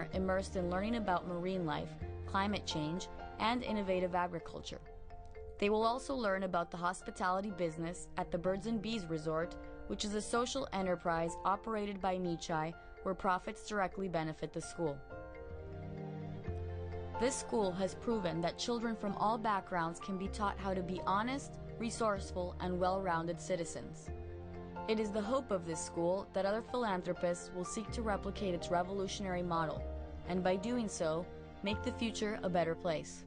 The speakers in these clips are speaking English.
summer immersed in learning about marine life, climate change, and innovative agriculture. They will also learn about the hospitality business at the Birds and Bees Resort, which is a social enterprise operated by Michai where profits directly benefit the school. This school has proven that children from all backgrounds can be taught how to be honest, resourceful, and well-rounded citizens. It is the hope of this school that other philanthropists will seek to replicate its revolutionary model, and by doing so, make the future a better place.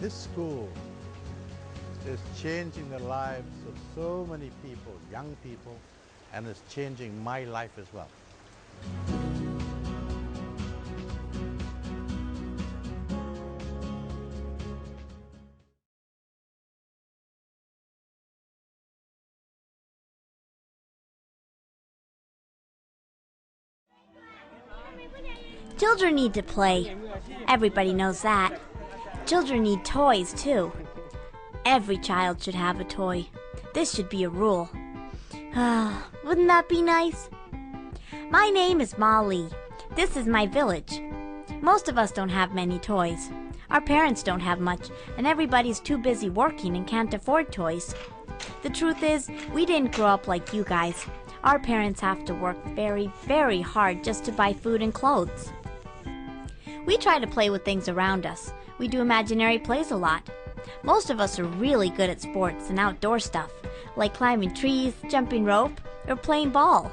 This school is changing the lives of so many people, young people, and is changing my life as well. Children need to play. Everybody knows that. Children need toys, too. Every child should have a toy. This should be a rule. Wouldn't that be nice? My name is Molly. This is my village. Most of us don't have many toys. Our parents don't have much, and everybody's too busy working and can't afford toys. The truth is, we didn't grow up like you guys. Our parents have to work very, very hard just to buy food and clothes. We try to play with things around us. We do imaginary plays a lot. Most of us are really good at sports and outdoor stuff, like climbing trees, jumping rope, or playing ball.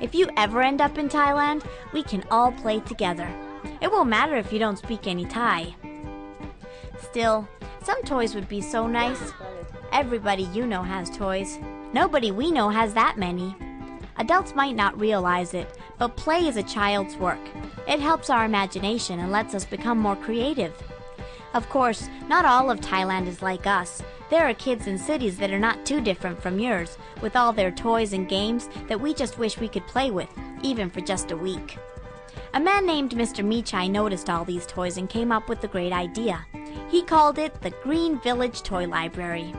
If you ever end up in Thailand, we can all play together. It won't matter if you don't speak any Thai. Still, some toys would be so nice. Everybody you know has toys. Nobody we know has that many. Adults might not realize it, but play is a child's work. It helps our imagination and lets us become more creative. Of course, not all of Thailand is like us. There are kids in cities that are not too different from yours, with all their toys and games that we just wish we could play with, even for just a week. A man named Mr. Michai noticed all these toys and came up with a great idea. He called it the Green Village Toy Library.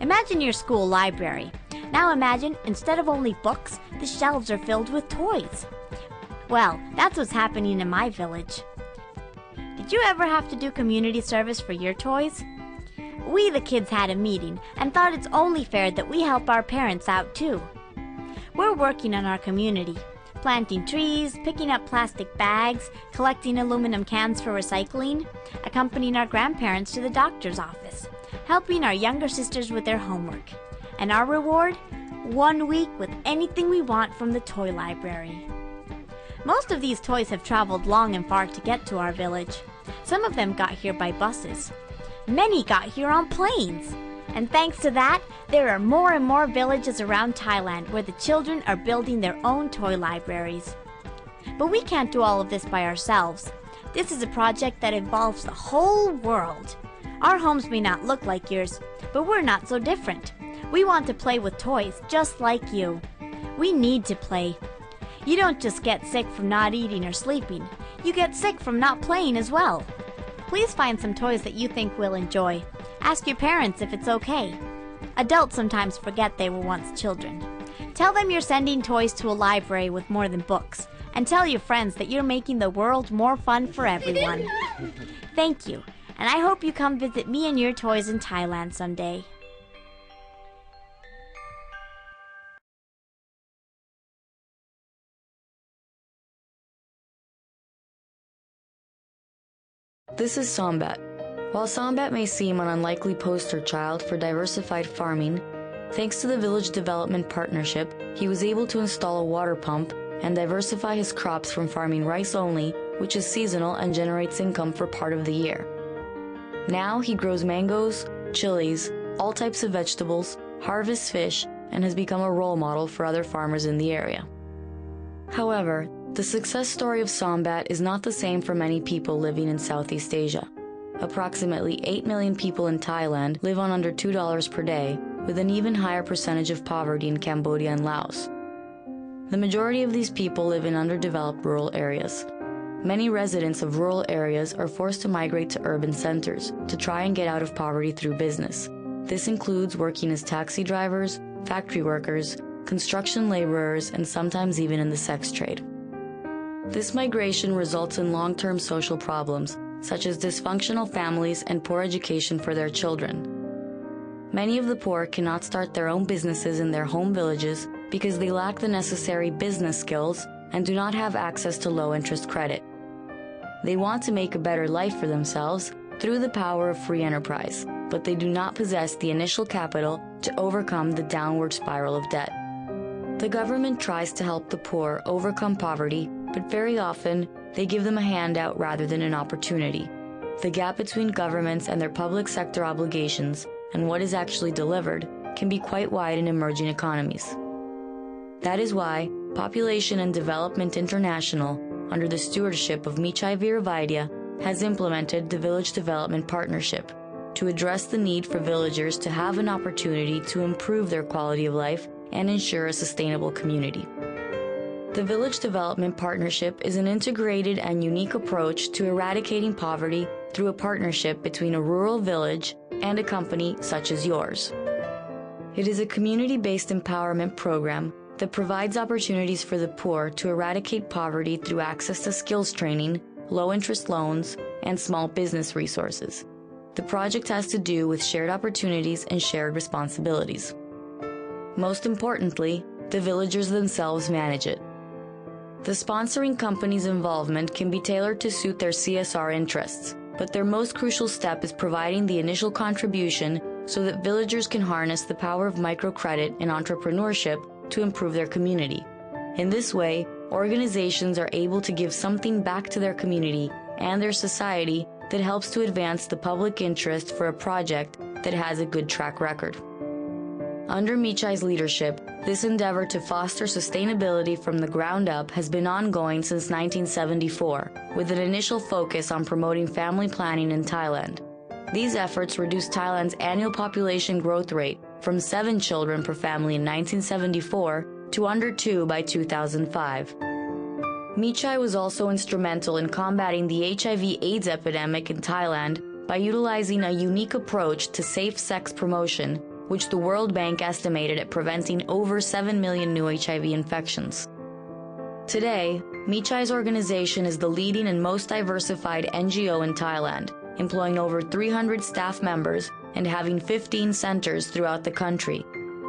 Imagine your school library. Now imagine, instead of only books, the shelves are filled with toys. Well, that's what's happening in my village. Did you ever have to do community service for your toys? We, the kids, had a meeting and thought it's only fair that we help our parents out too. We're working on our community, planting trees, picking up plastic bags, collecting aluminum cans for recycling, accompanying our grandparents to the doctor's office, helping our younger sisters with their homework. And our reward? 1 week with anything we want from the toy library. Most of these toys have traveled long and far to get to our village. Some of them got here by buses. Many got here on planes. And thanks to that, there are more and more villages around Thailand where the children are building their own toy libraries. But we can't do all of this by ourselves. This is a project that involves the whole world. Our homes may not look like yours, but we're not so different. We want to play with toys just like you. We need to play. You don't just get sick from not eating or sleeping. You get sick from not playing as well. Please find some toys that you think we'll enjoy. Ask your parents if it's okay. Adults sometimes forget they were once children. Tell them you're sending toys to a library with more than books. And tell your friends that you're making the world more fun for everyone. Thank you, and I hope you come visit me and your toys in Thailand someday. This is Sombat. While Sombat may seem an unlikely poster child for diversified farming, Thanks to the Village Development Partnership, he was able to install a water pump and diversify his crops from farming rice only, which is seasonal and generates income for part of the year. Now he grows mangoes, chilies, all types of vegetables, harvests fish, and has become a role model for other farmers in the area. However, the success story of Sombat is not the same for many people living in Southeast Asia. Approximately 8 million people in Thailand live on under $2 per day, with an even higher percentage of poverty in Cambodia and Laos. The majority of these people live in underdeveloped rural areas. Many residents of rural areas are forced to migrate to urban centers to try and get out of poverty through business. This includes working as taxi drivers, factory workers, construction laborers, and sometimes even in the sex trade. This migration results in long-term social problems, such as dysfunctional families and poor education for their children. Many of the poor cannot start their own businesses in their home villages because they lack the necessary business skills and do not have access to low-interest credit. They want to make a better life for themselves through the power of free enterprise, but they do not possess the initial capital to overcome the downward spiral of debt. The government tries to help the poor overcome poverty, but very often they give them a handout rather than an opportunity. The gap between governments and their public sector obligations and what is actually delivered can be quite wide in emerging economies. That is why Population and Development International, under the stewardship of Michai Viravaidya, has implemented the Village Development Partnership to address the need for villagers to have an opportunity to improve their quality of life and ensure a sustainable community. The Village Development Partnership is an integrated and unique approach to eradicating poverty through a partnership between a rural village and a company such as yours. It is a community-based empowerment program that provides opportunities for the poor to eradicate poverty through access to skills training, low-interest loans, and small business resources. The project has to do with shared opportunities and shared responsibilities. Most importantly, the villagers themselves manage it. The sponsoring company's involvement can be tailored to suit their CSR interests, but their most crucial step is providing the initial contribution so that villagers can harness the power of microcredit and entrepreneurship to improve their community. In this way, organizations are able to give something back to their community and their society that helps to advance the public interest for a project that has a good track record. Under Michai's leadership, this endeavor to foster sustainability from the ground up has been ongoing since 1974, with an initial focus on promoting family planning in Thailand. These efforts reduced Thailand's annual population growth rate from 7 children per family in 1974 to under 2 by 2005. Michai was also instrumental in combating the HIV/AIDS epidemic in Thailand by utilizing a unique approach to safe sex promotion, which the World Bank estimated at preventing over 7 million new HIV infections. Today, Michai's organization is the leading and most diversified NGO in Thailand, employing over 300 staff members and having 15 centers throughout the country.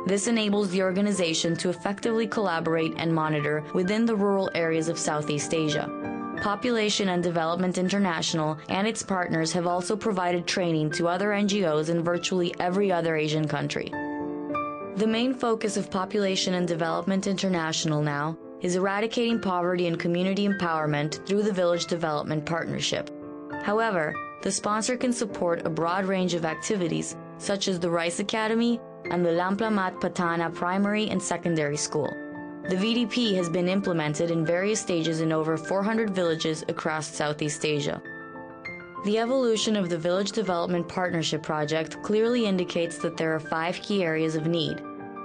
This enables the organization to effectively collaborate and monitor within the rural areas of Southeast Asia. Population and Development International and its partners have also provided training to other NGOs in virtually every other Asian country. The main focus of Population and Development International now is eradicating poverty and community empowerment through the Village Development Partnership. However, the sponsor can support a broad range of activities such as the Rice Academy and the Lamplamat Patana Primary and Secondary School. The VDP has been implemented in various stages in over 400 villages across Southeast Asia. The evolution of the Village Development Partnership Project clearly indicates that there are 5 key areas of need: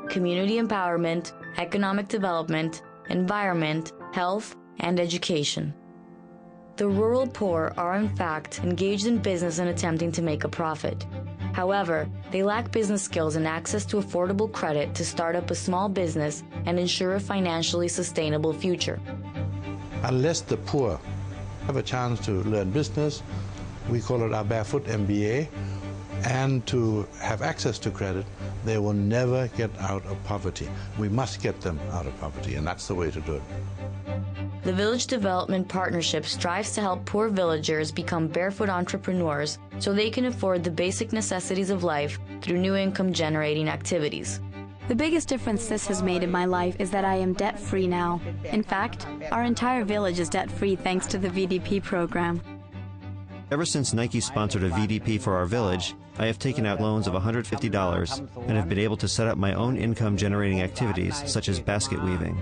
community empowerment, economic development, environment, health, and education. The rural poor are in fact engaged in business and attempting to make a profit. However, they lack business skills and access to affordable credit to start up a small business and ensure a financially sustainable future. Unless the poor have a chance to learn business, we call it our barefoot MBA, and to have access to credit, they will never get out of poverty. We must get them out of poverty, and that's the way to do it. The Village Development Partnership strives to help poor villagers become barefoot entrepreneurs so they can afford the basic necessities of life through new income-generating activities. The biggest difference this has made in my life is that I am debt-free now. In fact, our entire village is debt-free thanks to the VDP program. Ever since Nike sponsored a VDP for our village, I have taken out loans of $150 and have been able to set up my own income-generating activities, such as basket weaving.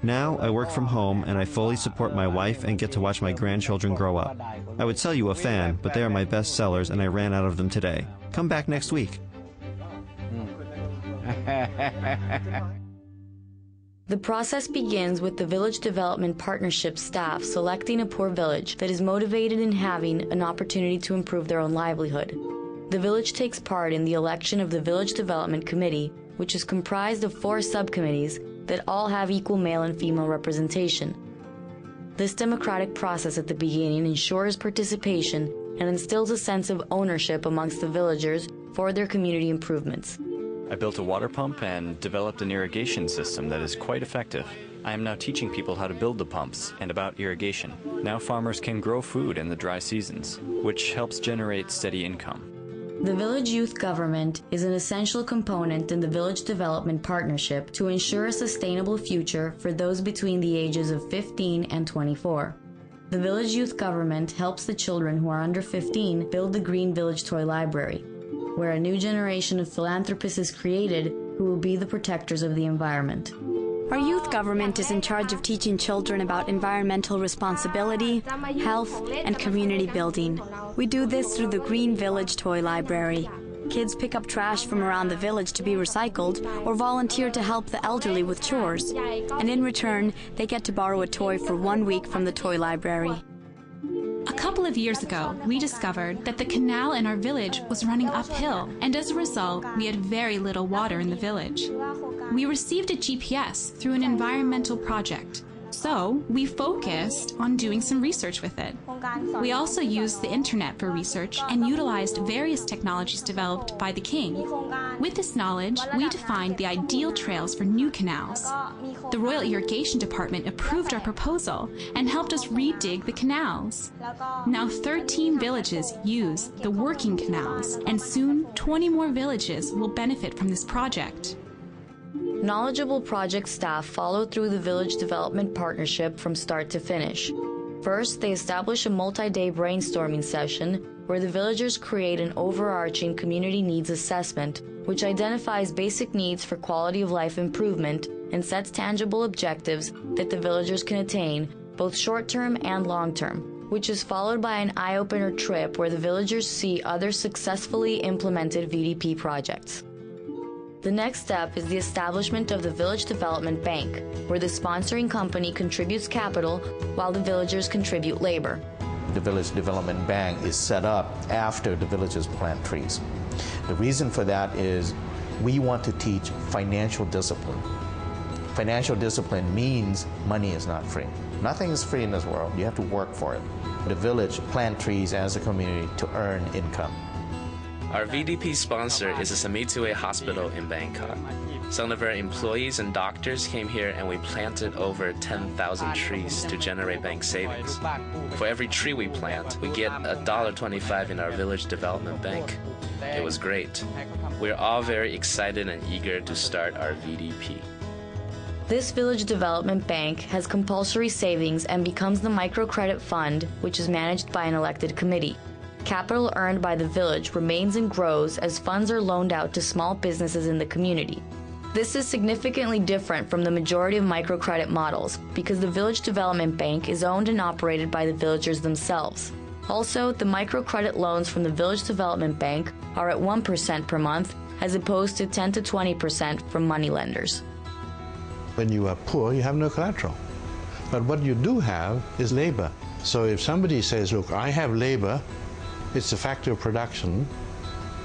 Now, I work from home and I fully support my wife and get to watch my grandchildren grow up. I would sell you a fan, but they are my best sellers and I ran out of them today. Come back next week. The process begins with the Village Development Partnership staff selecting a poor village that is motivated in having an opportunity to improve their own livelihood. The village takes part in the election of the Village Development Committee, which is comprised of 4 subcommittees that all have equal male and female representation. This democratic process at the beginning ensures participation and instills a sense of ownership amongst the villagers for their community improvements. I built a water pump and developed an irrigation system that is quite effective. I am now teaching people how to build the pumps and about irrigation. Now farmers can grow food in the dry seasons, which helps generate steady income. The village youth government is an essential component in the Village Development Partnership to ensure a sustainable future for those between the ages of 15 and 24. The village youth government helps the children who are under 15 build the Green Village Toy Library, where a new generation of philanthropists is created who will be the protectors of the environment. Our youth government is in charge of teaching children about environmental responsibility, health, and community building. We do this through the Green Village Toy Library. Kids pick up trash from around the village to be recycled or volunteer to help the elderly with chores. And in return, they get to borrow a toy for 1 week from the toy library. A couple of years ago, we discovered that the canal in our village was running uphill, and as a result, we had very little water in the village. We received a GPS through an environmental project, so we focused on doing some research with it. We also used the internet for research and utilized various technologies developed by the king. With this knowledge, we defined the ideal trails for new canals. The Royal Irrigation Department approved our proposal and helped us redig the canals. Now 13 villages use the working canals, and soon 20 more villages will benefit from this project. Knowledgeable project staff follow through the Village Development Partnership from start to finish. First, they establish a multi-day brainstorming session where the villagers create an overarching community needs assessment which identifies basic needs for quality of life improvement and sets tangible objectives that the villagers can attain, both short-term and long-term, which is followed by an eye-opener trip where the villagers see other successfully implemented VDP projects. The next step is the establishment of the Village Development Bank, where the sponsoring company contributes capital while the villagers contribute labor. The Village Development Bank is set up after the villagers plant trees. The reason for that is we want to teach financial discipline. Financial discipline means money is not free. Nothing is free in this world. You have to work for it. The village plant trees as a community to earn income. Our VDP sponsor is a Samitue hospital in Bangkok. Some of our employees and doctors came here and we planted over 10,000 trees to generate bank savings. For every tree we plant, we get $1.25 in our village development bank. It was great. We're all very excited and eager to start our VDP. This Village Development Bank has compulsory savings and becomes the microcredit fund, which is managed by an elected committee. Capital earned by the village remains and grows as funds are loaned out to small businesses in the community. This is significantly different from the majority of microcredit models because the Village Development Bank is owned and operated by the villagers themselves. Also, the microcredit loans from the Village Development Bank are at 1% per month as opposed to 10 to 20% from moneylenders. When you are poor, you have no collateral. But what you do have is labor. So if somebody says, look, I have labor, it's a factor of production.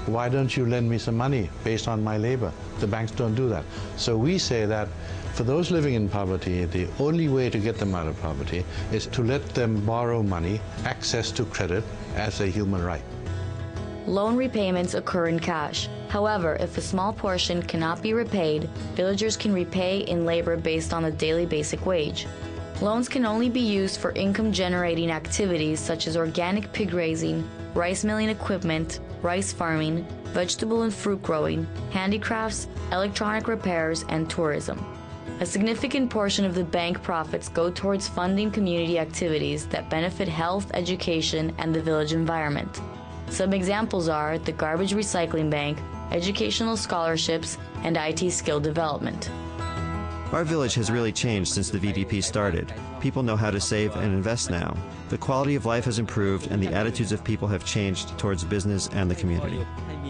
Why don't you lend me some money based on my labor? The banks don't do that. So we say that for those living in poverty, the only way to get them out of poverty is to let them borrow money, access to credit as a human right. Loan repayments occur in cash. However, if a small portion cannot be repaid, villagers can repay in labor based on the daily basic wage. Loans can only be used for income-generating activities such as organic pig raising, rice milling equipment, rice farming, vegetable and fruit growing, handicrafts, electronic repairs, and tourism. A significant portion of the bank profits go towards funding community activities that benefit health, education, and the village environment. Some examples are the Garbage Recycling Bank, educational scholarships, and IT skill development. Our village has really changed since the VDP started. People know how to save and invest now. The quality of life has improved and the attitudes of people have changed towards business and the community.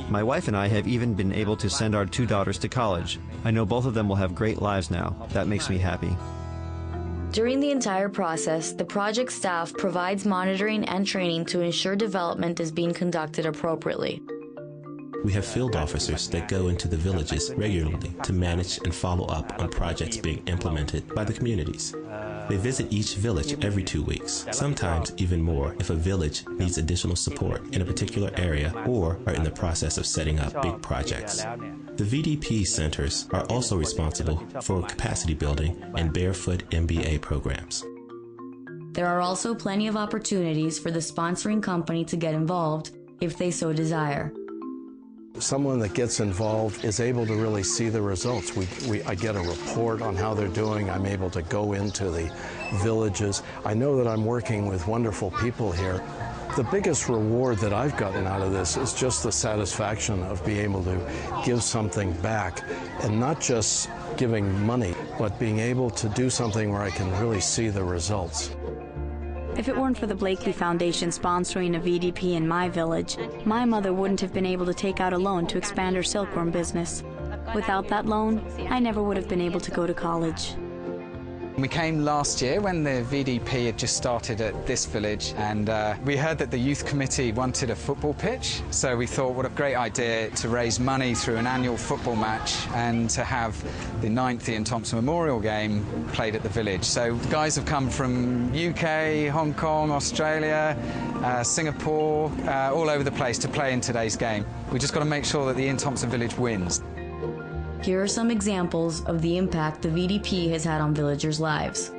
My wife and I have even been able to send our 2 daughters to college. I know both of them will have great lives now. That makes me happy. During the entire process, the project staff provides monitoring and training to ensure development is being conducted appropriately. We have field officers that go into the villages regularly to manage and follow up on projects being implemented by the communities. They visit each village every 2 weeks, sometimes even more if a village needs additional support in a particular area or are in the process of setting up big projects. The VDP centers are also responsible for capacity building and barefoot MBA programs. There are also plenty of opportunities for the sponsoring company to get involved if they so desire. Someone that gets involved is able to really see the results. I get a report on how they're doing. I'm able to go into the villages. I know that I'm working with wonderful people here. The biggest reward that I've gotten out of this is just the satisfaction of being able to give something back, and not just giving money, but being able to do something where I can really see the results. If it weren't for the Blakely Foundation sponsoring a VDP in my village, my mother wouldn't have been able to take out a loan to expand her silkworm business. Without that loan, I never would have been able to go to college. We came last year when the VDP had just started at this village, and we heard that the youth committee wanted a football pitch, so we thought what a great idea to raise money through an annual football match and to have the 9th Ian Thompson Memorial game played at the village. So the guys have come from UK, Hong Kong, Australia, Singapore, all over the place to play in today's game. We just got to make sure that the Ian Thompson village wins. Here are some examples of the impact the VDP has had on villagers' lives.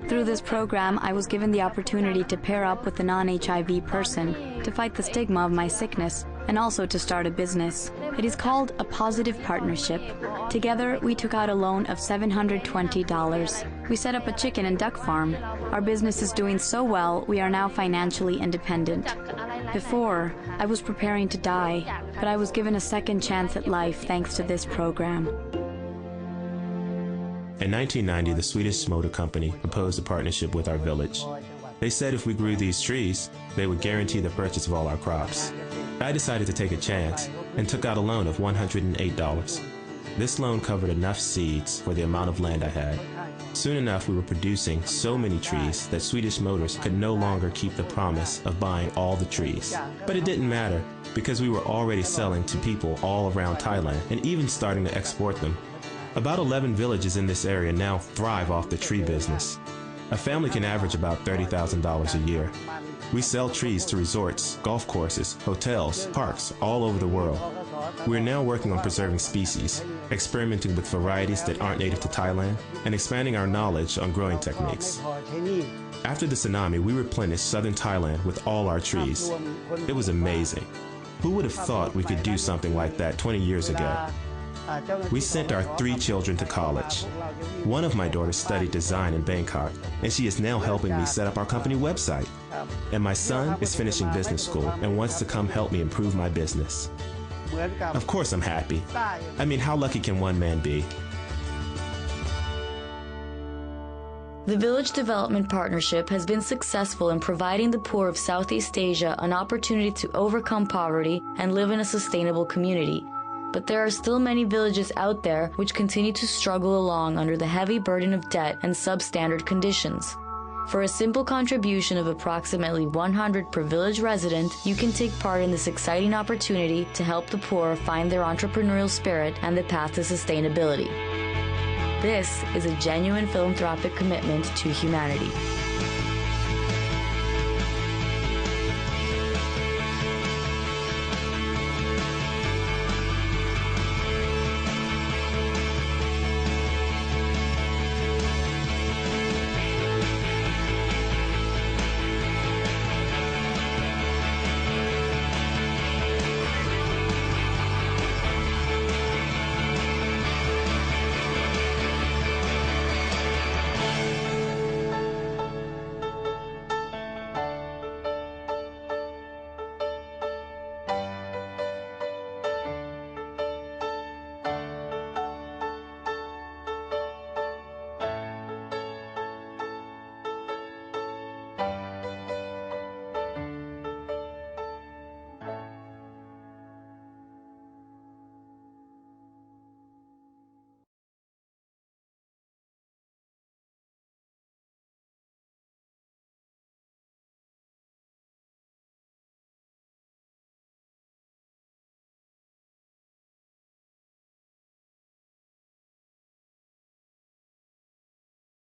Through this program, I was given the opportunity to pair up with a non-HIV person to fight the stigma of my sickness and also to start a business. It is called a positive partnership. Together, we took out a loan of $720. We set up a chicken and duck farm. Our business is doing so well, we are now financially independent. Before, I was preparing to die, but I was given a second chance at life thanks to this program. In 1990, the Swedish Motor Company proposed a partnership with our village. They said if we grew these trees, they would guarantee the purchase of all our crops. I decided to take a chance and took out a loan of $108. This loan covered enough seeds for the amount of land I had. Soon enough, we were producing so many trees that Swedish Motors could no longer keep the promise of buying all the trees. But it didn't matter, because we were already selling to people all around Thailand and even starting to export them. About 11 villages in this area now thrive off the tree business. A family can average about $30,000 a year. We sell trees to resorts, golf courses, hotels, parks all over the world. We are now working on preserving species, experimenting with varieties that aren't native to Thailand, and expanding our knowledge on growing techniques. After the tsunami, we replenished southern Thailand with all our trees. It was amazing. Who would have thought we could do something like that 20 years ago? We sent our 3 children to college. One of my daughters studied design in Bangkok, and she is now helping me set up our company website. And my son is finishing business school and wants to come help me improve my business. Of course I'm happy. I mean, how lucky can one man be? The Village Development Partnership has been successful in providing the poor of Southeast Asia an opportunity to overcome poverty and live in a sustainable community. But there are still many villages out there which continue to struggle along under the heavy burden of debt and substandard conditions. For a simple contribution of approximately $100 per village resident, you can take part in this exciting opportunity to help the poor find their entrepreneurial spirit and the path to sustainability. This is a genuine philanthropic commitment to humanity.